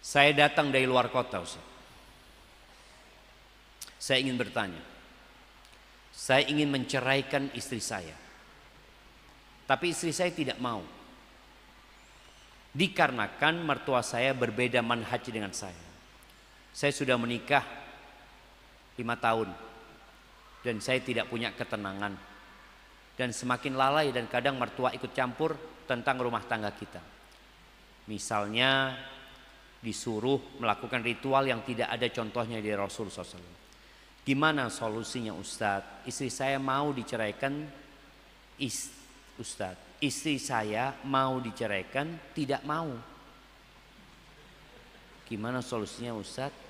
Saya datang dari luar kota, Ustaz. Saya ingin bertanya. Saya ingin menceraikan istri saya. Tapi istri saya tidak mau. Dikarenakan mertua saya berbeda manhaj dengan saya. Saya sudah menikah 5 tahun. Dan saya tidak punya ketenangan. Dan semakin lalai dan kadang mertua ikut campur tentang rumah tangga kita. Misalnya disuruh melakukan ritual yang tidak ada contohnya di Rasulullah SAW. Gimana solusinya Ustadz? Istri saya mau diceraikan, Ustadz. Istri saya mau diceraikan, tidak mau. Gimana solusinya Ustadz?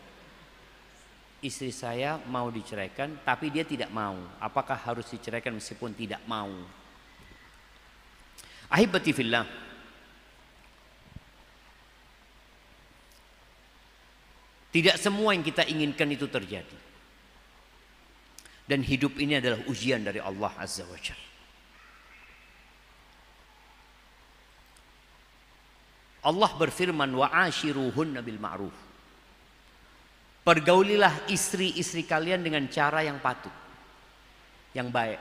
Istri saya mau diceraikan, tapi dia tidak mau. Apakah harus diceraikan meskipun tidak mau? Ahibati fillah. Tidak semua yang kita inginkan itu terjadi. Dan hidup ini adalah ujian dari Allah Azza wa Jalla. Allah berfirman, wa ashiruhunna bil ma'ruf. Pergaulilah istri-istri kalian dengan cara yang patut, yang baik,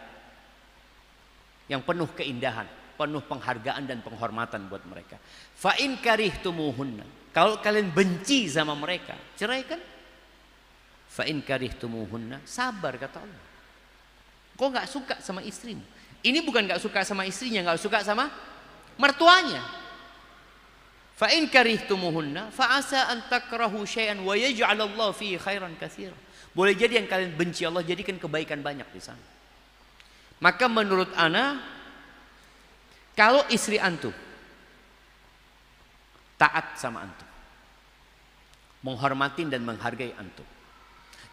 yang penuh keindahan, penuh penghargaan dan penghormatan buat mereka. Fa in karihtumuhunna, kalau kalian benci sama mereka, ceraikan. Fa in karihtumuhunna, sabar kata Allah. Kok nggak suka sama istrimu? Ini bukan nggak suka sama istrinya, nggak suka sama mertuanya. Fa in karihtumuhunna fa asa an takrahu syai'an wa yaj'alallahu fihi khairan katsira. Boleh jadi yang kalian benci Allah jadikan kebaikan banyak di sana. Maka menurut ana, kalau istri antum taat sama antum, menghormati dan menghargai antum,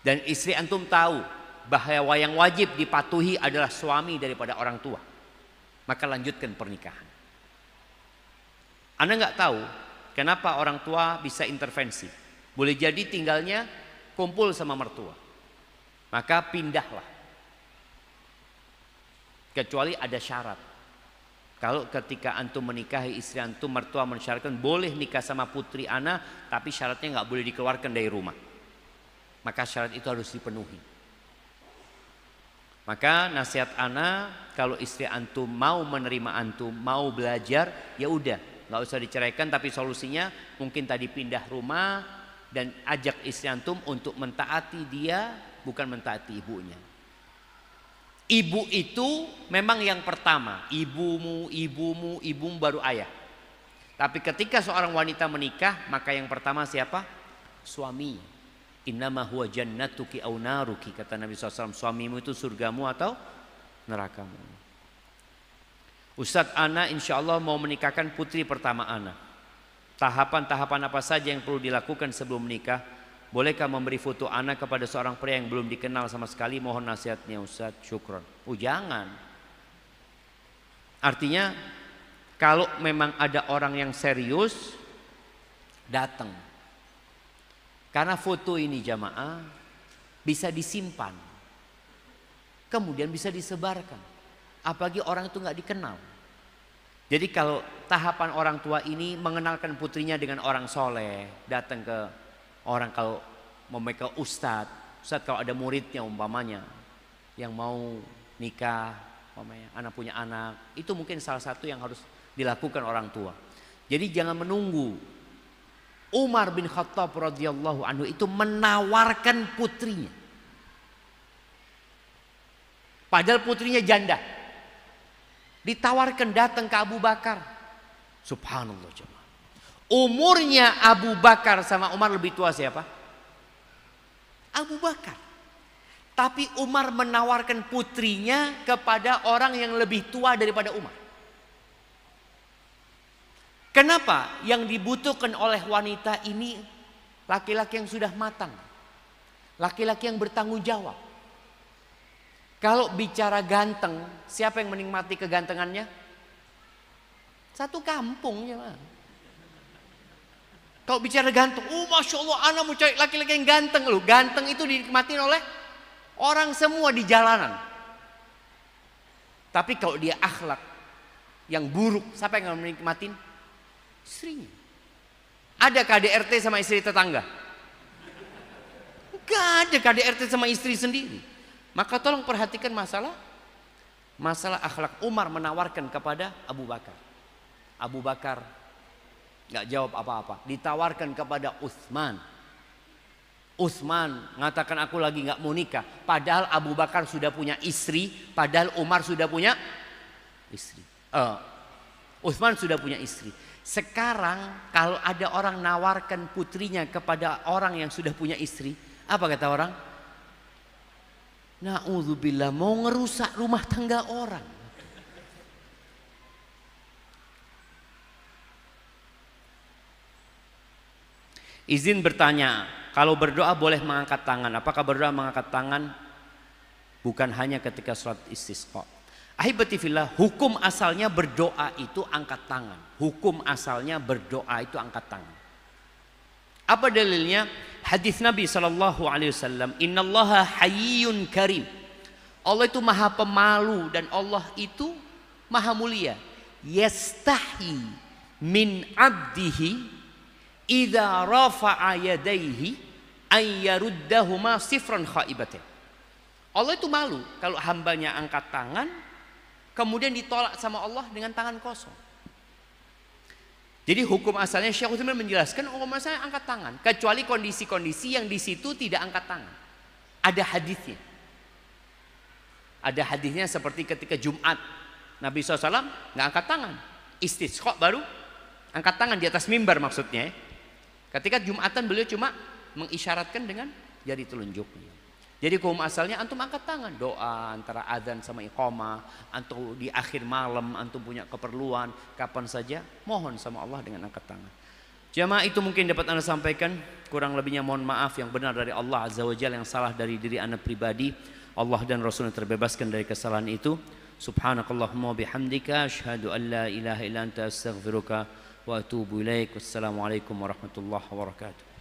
dan istri antum tahu bahwa yang wajib dipatuhi adalah suami daripada orang tua, maka lanjutkan pernikahan. Anda nggak tahu kenapa orang tua bisa intervensi. Boleh jadi tinggalnya kumpul sama mertua, maka pindahlah. Kecuali ada syarat. Kalau ketika antum menikahi istri antum, mertua mensyaratkan boleh nikah sama putri ana, tapi syaratnya nggak boleh dikeluarkan dari rumah, maka syarat itu harus dipenuhi. Maka nasihat ana, kalau istri antum mau menerima antum, mau belajar, ya udah, nggak usah diceraikan, tapi solusinya mungkin tadi pindah rumah dan ajak istri antum untuk mentaati dia, bukan mentaati ibunya. Ibu itu memang yang pertama, ibumu baru ayah. Tapi ketika seorang wanita menikah, maka yang pertama siapa? Suaminya. Innama huwa jannatuki aw naruki, kata Nabi SAW, suamimu itu surgamu atau nerakamu. Ustadz, ana insya Allah mau menikahkan putri pertama ana. Tahapan-tahapan apa saja yang perlu dilakukan sebelum menikah? Bolehkah memberi foto ana kepada seorang pria yang belum dikenal sama sekali? Mohon nasihatnya Ustadz, syukron. Jangan. Artinya kalau memang ada orang yang serius, datang. Karena foto ini jamaah bisa disimpan, kemudian bisa disebarkan. Apalagi orang itu nggak dikenal. Jadi kalau tahapan orang tua ini mengenalkan putrinya dengan orang soleh, datang ke orang, kalau mereka ustadz kalau ada muridnya umpamanya yang mau nikah, umpamanya anak punya anak, itu mungkin salah satu yang harus dilakukan orang tua. Jadi jangan menunggu. Umar bin Khattab radhiyallahu anhu itu menawarkan putrinya, padahal putrinya janda, ditawarkan datang ke Abu Bakar. Subhanallah jemaah. Umurnya Abu Bakar sama Umar lebih tua siapa? Abu Bakar. Tapi Umar menawarkan putrinya kepada orang yang lebih tua daripada Umar. Kenapa? Yang dibutuhkan oleh wanita ini laki-laki yang sudah matang, laki-laki yang bertanggung jawab. Kalau bicara ganteng, siapa yang menikmati kegantengannya? Satu kampung ya. Kalau bicara ganteng, masya Allah, anak mau cari laki-laki yang ganteng loh. Ganteng itu dinikmati oleh orang semua di jalanan. Tapi kalau dia akhlak yang buruk, siapa yang menikmatin? Istrinya. Ada KDRT sama istri tetangga? Gak ada KDRT sama istri sendiri. Maka tolong perhatikan masalah akhlak. Umar menawarkan kepada Abu Bakar. Abu Bakar gak jawab apa-apa. Ditawarkan kepada Utsman. Utsman mengatakan aku lagi gak mau nikah. Padahal Abu Bakar sudah punya istri. Padahal Umar sudah punya istri. Utsman sudah punya istri. Sekarang kalau ada orang nawarkan putrinya kepada orang yang sudah punya istri, apa kata orang? Na'udzubillah, mau ngerusak rumah tangga orang. Izin bertanya, kalau berdoa boleh mengangkat tangan. Apakah berdoa mengangkat tangan bukan hanya ketika sholat istisqa? Ahibati fillah, hukum asalnya berdoa itu angkat tangan. Hukum asalnya berdoa itu angkat tangan. Apa dalilnya? Hadis Nabi SAW, Innallaha hayyun karim. Allah itu maha pemalu dan Allah itu maha mulia. Yastahi min abdihi idza rafa'a yadayhi ay yaruddahuma sifran khaibatin. Allah itu malu kalau hambanya angkat tangan kemudian ditolak sama Allah dengan tangan kosong. Jadi hukum asalnya Syekh Utsman menjelaskan hukum asalnya angkat tangan, kecuali kondisi-kondisi yang di situ tidak angkat tangan. Ada hadisnya. Ada hadisnya seperti ketika Jumat Nabi SAW nggak angkat tangan, istisqa baru angkat tangan di atas mimbar maksudnya. Ketika Jumatan beliau cuma mengisyaratkan dengan jari telunjuknya. Jadi hukum asalnya antum angkat tangan, doa antara adzan sama iqamah, antum di akhir malam antum punya keperluan, kapan saja mohon sama Allah dengan angkat tangan. Jamaah, itu mungkin dapat Anda sampaikan, kurang lebihnya mohon maaf, yang benar dari Allah Azza wa Jalla, yang salah dari diri Anda pribadi. Allah dan Rasulnya terbebaskan dari kesalahan itu. Subhanakallahumma bihamdika asyhadu an la ilaha illa anta astaghfiruka wa atubu ilaik. Wassalamualaikum warahmatullahi wabarakatuh.